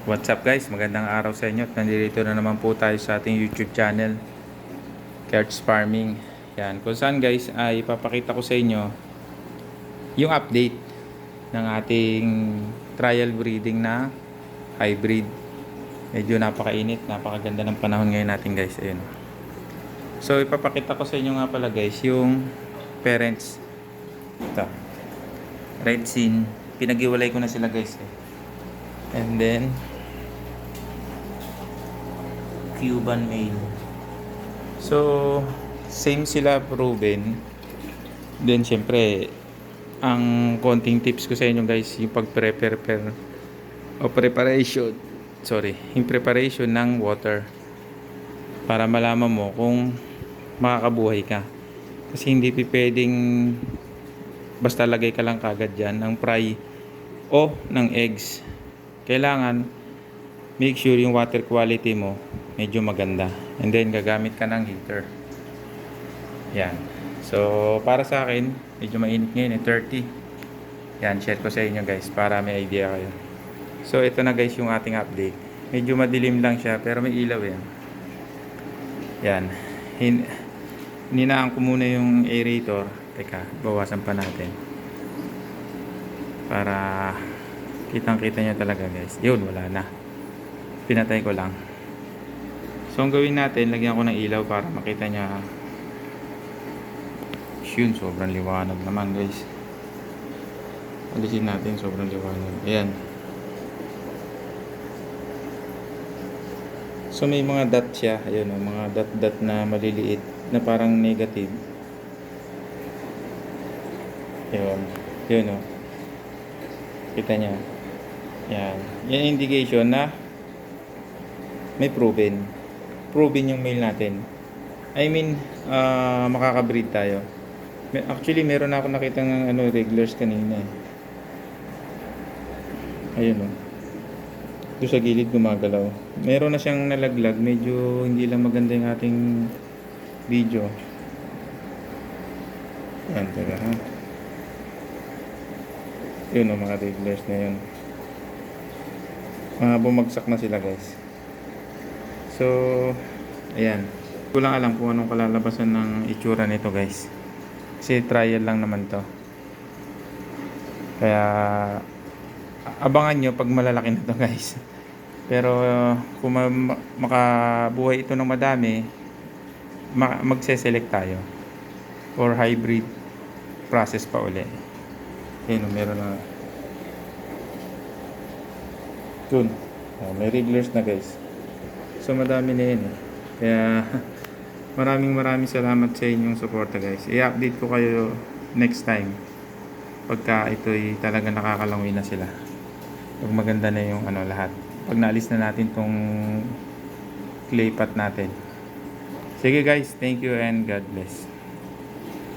What's up guys? Magandang araw sa inyo. Nandito na naman po tayo sa ating YouTube channel, Kurtz Farming. Yan. Kung saan guys ay ipapakita ko sa inyo yung update ng ating trial breeding na hybrid. Medyo napakainit, napakaganda ng panahon ngayon natin guys. Ayun. So ipapakita ko sa inyo nga pala guys yung parents. Ito. Red Sin. Pinag-iwalay ko na sila guys. And then Cuban male. So, same sila proven. Then, syempre, ang konting tips ko sa inyo guys, yung pag-prepare o preparation. Sorry, yung preparation ng water. Para malaman mo kung makakabuhay ka. Kasi hindi pwedeng basta lagay ka lang kagad dyan ng fry o ng eggs. Kailangan make sure yung water quality mo medyo maganda. And then gagamit ka ng heater. Yan. So para sa akin, medyo mainit ngayon 30. Yan, share ko sa inyo guys para may idea kayo. So ito na guys yung ating update. Medyo madilim lang siya pero may ilaw yan. Yan. Hinaan ko muna yung aerator. Teka, bawasan pa natin. Para kitang-kita nyo talaga guys. Yun, wala na. Pinatay ko lang. So ang gawin natin, lagyan ko ng ilaw para makita niya. Yun, sobrang liwanag naman guys. Alisin natin, sobrang liwanag. Ayan. So may mga dot siya. Ayun, mga dot na maliliit na parang negative. Ayun. Yun o. Kita niya. Yan. Yan indication na may proven yung mail natin. I mean, makaka-breed tayo. Actually, meron na ako nakita ng regulars kanina. Ayun o. Doon sa gilid gumagalaw. Meron na siyang nalaglag. Medyo hindi lang maganda yung ating video. Yan, teka ha. Yun o, mga regulars na yun. Bumagsak na sila guys. So, ayan. Hindi ko lang alam kung anong kalalabasan ng itsura nito guys. Kasi trial lang naman to. Kaya, abangan nyo pag malalaki na to guys. Pero, kung makabuhay ito ng madami, magse-select tayo. Or hybrid process pa uli. Ayan, meron na. Dun. May regulars na guys. So madami na yun eh. Kaya maraming salamat sa inyong suporta guys. I-update ko kayo next time pagka ito'y talaga nakakalangoy na sila. Pag maganda na yung lahat. Pag naalis na natin tong clay pot natin. Sige guys, thank you and God bless.